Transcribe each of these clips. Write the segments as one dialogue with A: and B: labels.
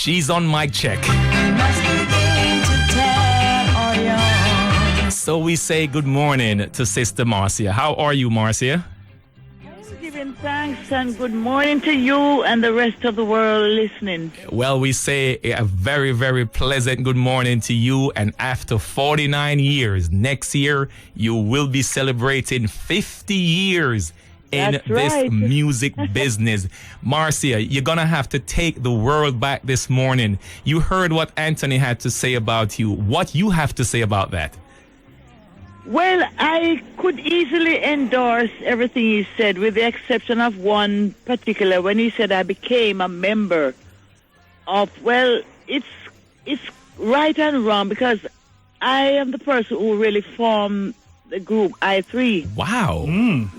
A: She's on mic check. So we say good morning to Sister Marcia. How are you, Marcia?
B: Giving thanks and good morning to you and the rest of the world listening.
A: Well, we say a very, very pleasant good morning to you. And after 49 years, next year, you will be celebrating 50 years in this music business. Marcia, you're going to have to take the world back this morning. You heard what Anthony had to say about you. What you have to say about that?
B: Well, I could easily endorse everything he said, with the exception of one particular, when he said I became a member of, well, it's right and wrong, because I am the person who really formed the group I3.
A: Wow.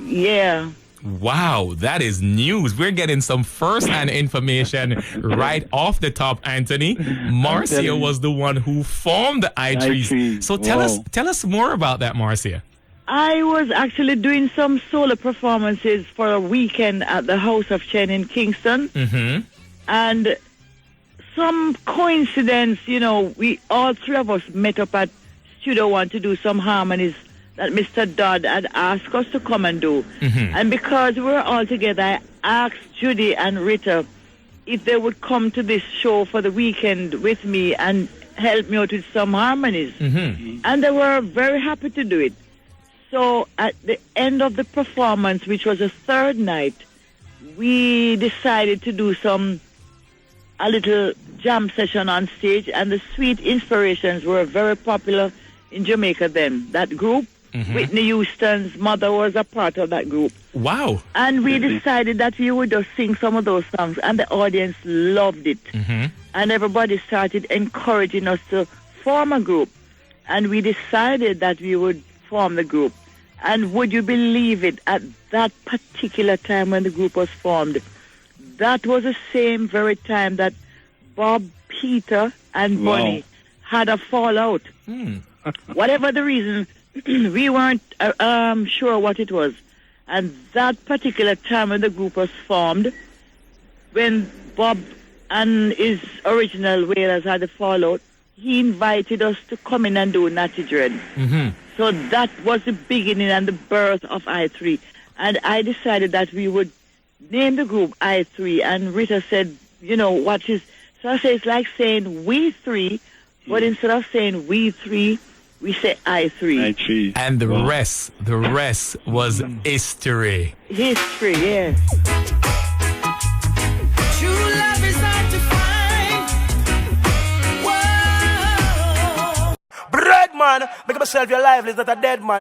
B: Yeah.
A: Wow, that is news. We're getting some first-hand information right off the top, Anthony. Marcia was the one who formed the I3. So tell us more about that, Marcia.
B: I was actually doing some solo performances for a weekend at the House of Chen in Kingston. Mm-hmm. And some coincidence, we all three of us met up at Studio One to do some harmonies that Mr. Dodd had asked us to come and do. Mm-hmm. And because we were all together, I asked Judy and Rita if they would come to this show for the weekend with me and help me out with some harmonies. Mm-hmm. And they were very happy to do it. So at the end of the performance, which was a third night, we decided to do a little jam session on stage, and the Sweet Inspirations were very popular in Jamaica then, that group. Mm-hmm. Whitney Houston's mother was a part of that group.
A: Wow.
B: And we decided that we would just sing some of those songs, and the audience loved it. Mm-hmm. And everybody started encouraging us to form a group. And we decided that we would form the group. And would you believe it, at that particular time when the group was formed, that was the same very time that Bob, Peter, and Bonnie had a fallout. Whatever the reason, we weren't sure what it was. And that particular time when the group was formed, when Bob and his original Wailers had a fallout, he invited us to come in and do Natty Dread. Mm-hmm. So that was the beginning and the birth of I3. And I decided that we would name the group I3. And Rita said, what is... So I said, it's like saying we three, but instead of saying we three, we say I3.
A: And the rest was history.
B: History, yes.
C: True love is hard to find. Whoa. BREADMAN, make myself your life is not a dead man.